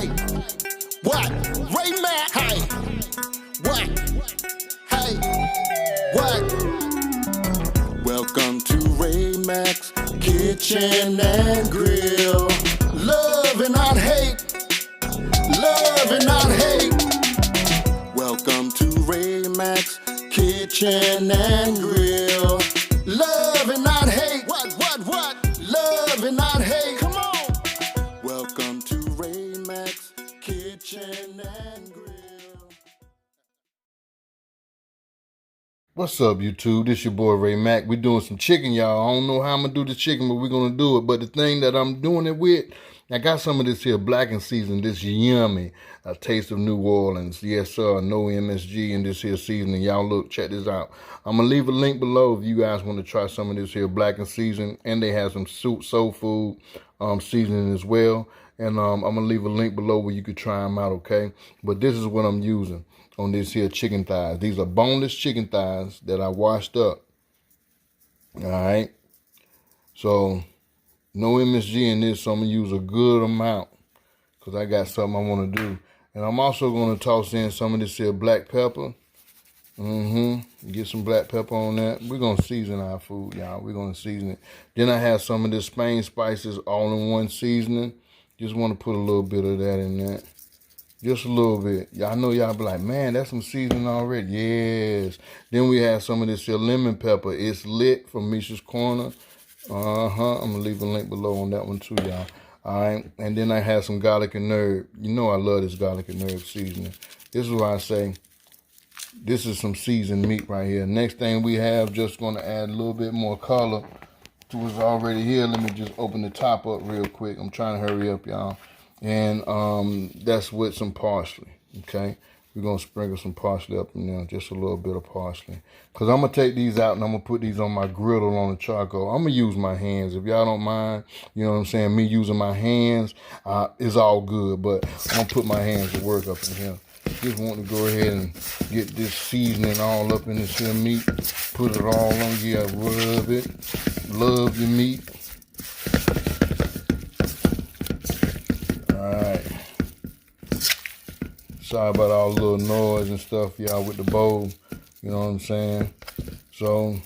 Hey, what? Ray Mack. Hey, what? Hey, what? Welcome to Ray Mack's Kitchen and Grill. Love and not hate. Love and not hate. Welcome to Ray Mack's Kitchen and Grill. Love and not hate. What? Love and not hate. Come on. Welcome to Ray Mack's Kitchen and Grill. What's up, YouTube? This your boy Ray Mack. We doing some chicken, y'all. I don't know how I'm gonna do the chicken, but we're gonna do it. But the thing that I'm doing it with, I got some of this here blackened seasoning, this yummy A Taste of New Orleans. Yes, sir. No MSG in this here seasoning. Y'all look, check this out. I'm gonna leave a link below if you guys want to try some of this here blackened seasoning, and they have some soul food seasoning as well. And I'm gonna leave a link below where you could try them out, okay? But this is what I'm using on this here chicken thighs. These are boneless chicken thighs that I washed up. All right. So no MSG in this, so I'm gonna use a good amount because I got something I want to do. And I'm also gonna toss in some of this here black pepper. Get some black pepper on that. We're gonna season our food, y'all. We're gonna season it. Then I have some of this Spain spices all-in-one seasoning. Just want to put a little bit of that in there. Just a little bit. Y'all know y'all be like, man, that's some seasoning already. Yes. Then we have some of this here lemon pepper. It's lit from Misha's Corner. I'm going to leave a link below on that one too, y'all. All right. And then I have some garlic and herb. You know I love this garlic and herb seasoning. This is why I say this is some seasoned meat right here. Next thing we have, just going to add a little bit more color to what's already here. Let me just open the top up real quick. I'm trying to hurry up, y'all. And that's with some parsley, okay? We're going to sprinkle some parsley up in there, just a little bit of parsley. Because I'm going to take these out and I'm going to put these on my griddle on the charcoal. I'm going to use my hands. If y'all don't mind, you know what I'm saying, me using my hands is all good. But I'm going to put my hands to work up in here. Just want to go ahead and get this seasoning all up in this here meat. Put it all on here, rub it. Love your meat. Alright. Sorry about all the little noise and stuff, y'all, with the bowl. You know what I'm saying? So,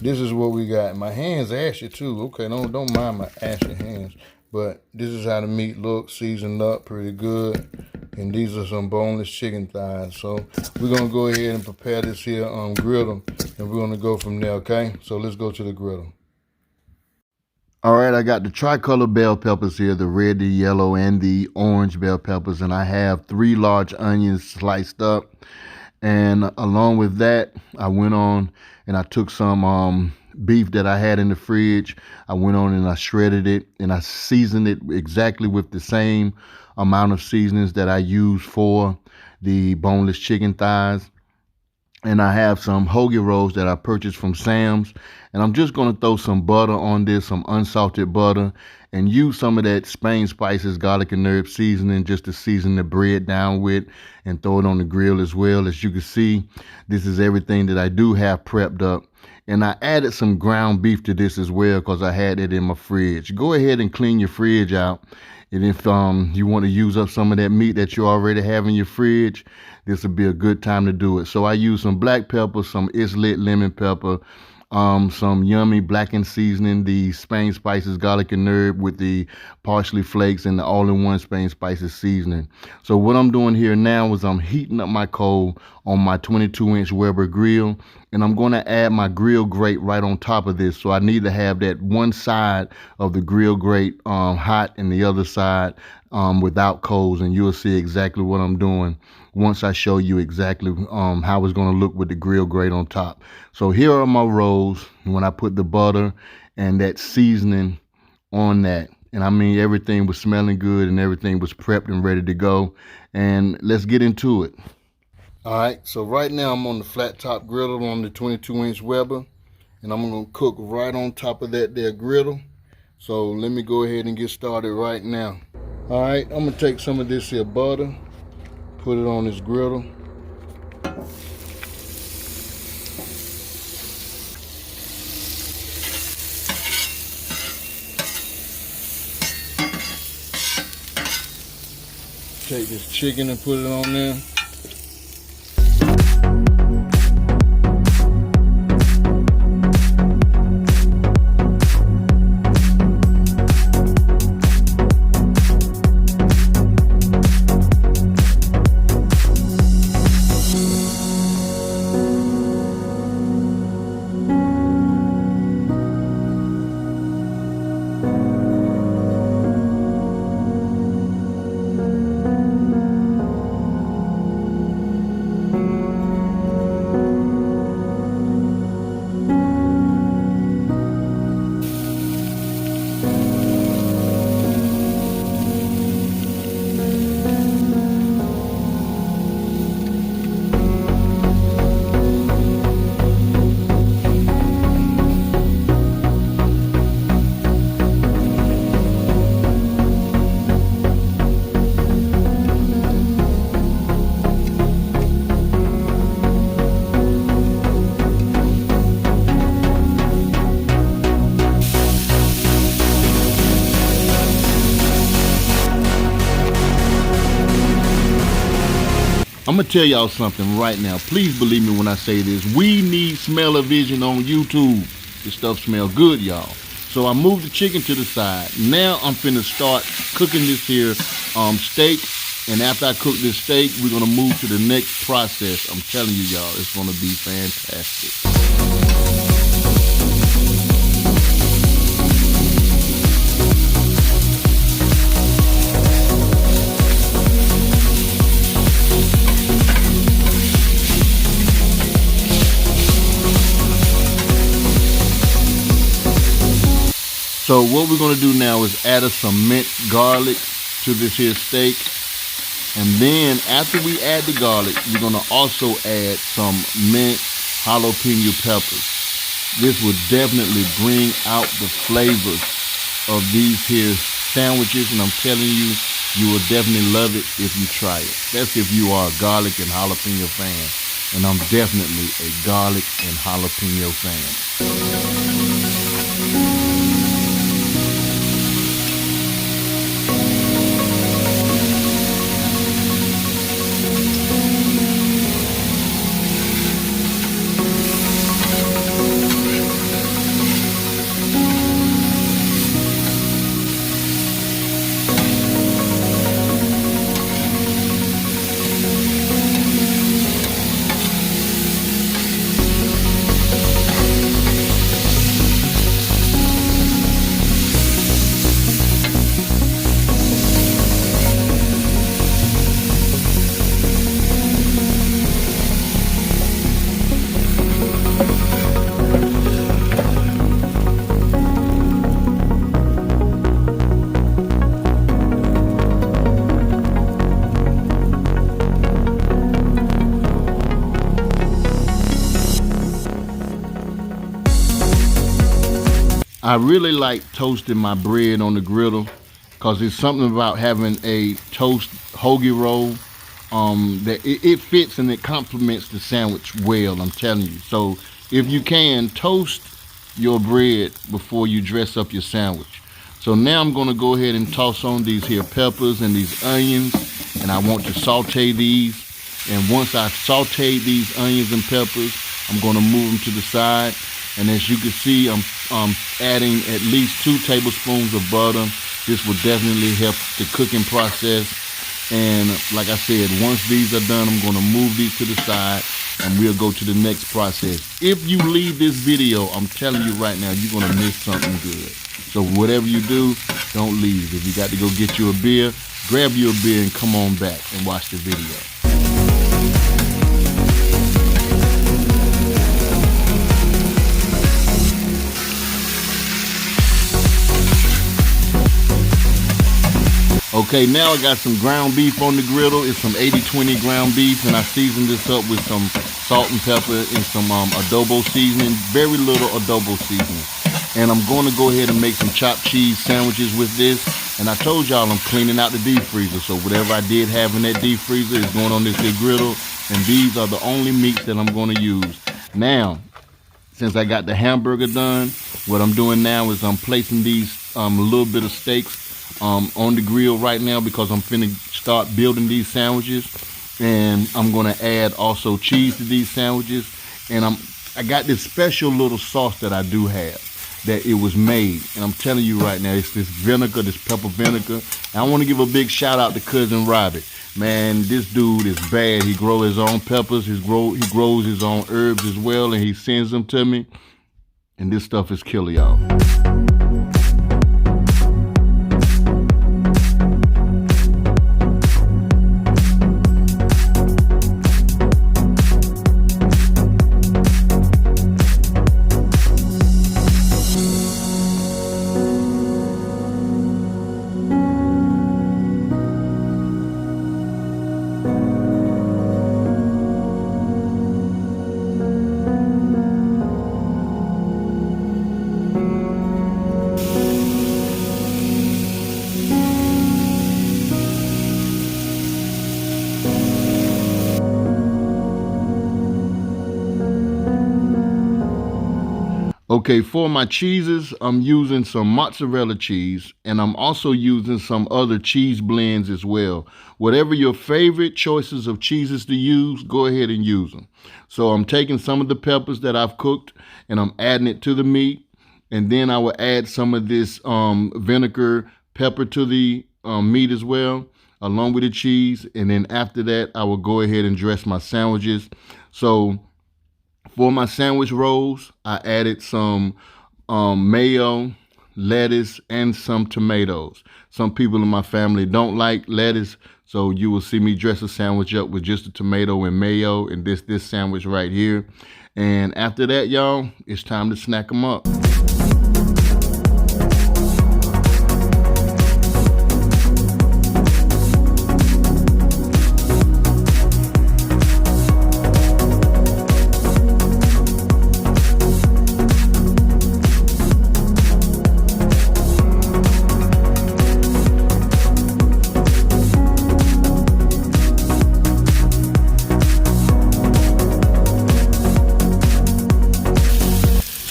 this is what we got. My hands ashy too. Okay, don't mind my ashy hands. But this is how the meat looks, seasoned up pretty good. And these are some boneless chicken thighs. So, we're going to go ahead and prepare this here griddle. And we're going to go from there, okay? So, let's go to the griddle. All right, I got the tricolor bell peppers here, the red, the yellow, and the orange bell peppers. And I have 3 large onions sliced up. And along with that, I went on and I took some beef that I had in the fridge. I went on and I shredded it and I seasoned it exactly with the same amount of seasonings that I use for the boneless chicken thighs. And I have some hoagie rolls that I purchased from Sam's. And I'm just going to throw some butter on this, some unsalted butter, and use some of that Spain spices, garlic and herb seasoning just to season the bread down with and throw it on the grill as well. As you can see, this is everything that I do have prepped up. And I added some ground beef to this as well because I had it in my fridge. Go ahead and clean your fridge out. And if you want to use up some of that meat that you already have in your fridge, this would be a good time to do it. So I use some black pepper, some Islet lemon pepper, some yummy blackened seasoning, the Spain spices, garlic and herb with the Parley Flakes and the all-in-one Spain spices seasoning. So what I'm doing here now is I'm heating up my coal on my 22-inch Weber grill, and I'm going to add my grill grate right on top of this. So I need to have that one side of the grill grate hot and the other side without coals, and you'll see exactly what I'm doing once I show you exactly how it's going to look with the grill grate on top. So here are my rolls when I put the butter and that seasoning on that. And I mean, everything was smelling good and everything was prepped and ready to go. And let's get into it. All right, so right now I'm on the flat top griddle on the 22-inch Weber. And I'm going to cook right on top of that there griddle. So let me go ahead and get started right now. All right, I'm going to take some of this here butter, put it on this griddle. take this chicken and put it on there. I'm gonna tell y'all something right now. Please believe me when I say this. We need smell-o-vision on YouTube. This stuff smells good, y'all. So I moved the chicken to the side. Now I'm finna start cooking this here steak. And after I cook this steak, we're gonna move to the next process. I'm telling you, y'all, it's gonna be fantastic. So what we're gonna do now is add us some minced garlic to this here steak. And then after we add the garlic, we're gonna also add some minced jalapeno peppers. This will definitely bring out the flavors of these here sandwiches. And I'm telling you, you will definitely love it if you try it. That's if you are a garlic and jalapeno fan. And I'm definitely a garlic and jalapeno fan. I really like toasting my bread on the griddle because there's something about having a toast hoagie roll that it fits and it complements the sandwich well, I'm telling you. So if you can, toast your bread before you dress up your sandwich. So now I'm gonna go ahead and toss on these here peppers and these onions, and I want to saute these. And once I've sauteed these onions and peppers, I'm gonna move them to the side. And as you can see, I'm adding at least 2 tablespoons of butter. This will definitely help the cooking process. And like I said, once these are done, I'm gonna move these to the side and we'll go to the next process. If you leave this video, I'm telling you right now, you're gonna miss something good. So whatever you do, don't leave. If you got to go get you a beer, grab you a beer and come on back and watch the video. Okay, now I got some ground beef on the griddle. It's some 80-20 ground beef, and I seasoned this up with some salt and pepper and some adobo seasoning, very little adobo seasoning. And I'm going to go ahead and make some chopped cheese sandwiches with this. And I told y'all I'm cleaning out the deep freezer, so whatever I did have in that deep freezer is going on this here griddle, and these are the only meats that I'm going to use. Now, since I got the hamburger done, what I'm doing now is I'm placing these a little bit of steaks on the grill right now because I'm finna start building these sandwiches, and I'm gonna add also cheese to these sandwiches. And I got this special little sauce that I do have that it was made, and I'm telling you right now, it's this vinegar, this pepper vinegar. And I want to give a big shout out to Cousin Robert. Man, this dude is bad. He grows his own peppers, he grows his own herbs as well, and he sends them to me. And this stuff is killer, y'all. Okay, for my cheeses, I'm using some mozzarella cheese, and I'm also using some other cheese blends as well. Whatever your favorite choices of cheeses to use, go ahead and use them. So I'm taking some of the peppers that I've cooked, and I'm adding it to the meat, and then I will add some of this vinegar pepper to the meat as well, along with the cheese. And then after that, I will go ahead and dress my sandwiches. So for my sandwich rolls, I added some mayo, lettuce, and some tomatoes. Some people in my family don't like lettuce, so you will see me dress a sandwich up with just a tomato and mayo and this sandwich right here. And after that, y'all, it's time to snack them up.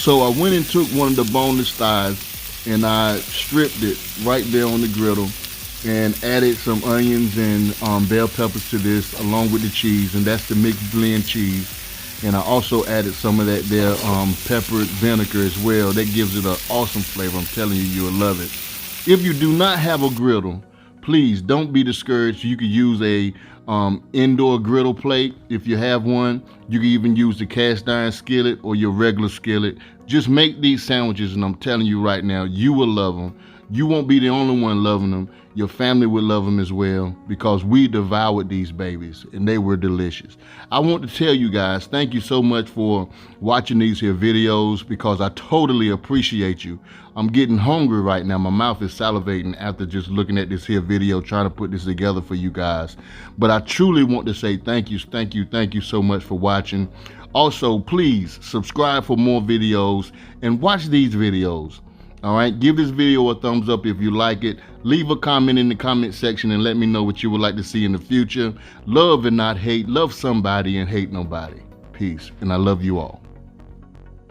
So I went and took one of the boneless thighs and I stripped it right there on the griddle and added some onions and bell peppers to this along with the cheese, and that's the mixed blend cheese. And I also added some of that there peppered vinegar as well. That gives it an awesome flavor. I'm telling you, you'll love it. If you do not have a griddle, please don't be discouraged. You could use a indoor griddle plate if you have one. You can even use the cast iron skillet or your regular skillet. Just make these sandwiches, and I'm telling you right now, you will love them. You won't be the only one loving them. Your family will love them as well, because we devoured these babies and they were delicious. I want to tell you guys, thank you so much for watching these here videos, because I totally appreciate you. I'm getting hungry right now. My mouth is salivating after just looking at this here video, trying to put this together for you guys. But I truly want to say thank you so much for watching. Also, please subscribe for more videos and watch these videos. All right, give this video a thumbs up if you like it. Leave a comment in the comment section and let me know what you would like to see in the future. Love and not hate. Love somebody and hate nobody. Peace, and I love you all.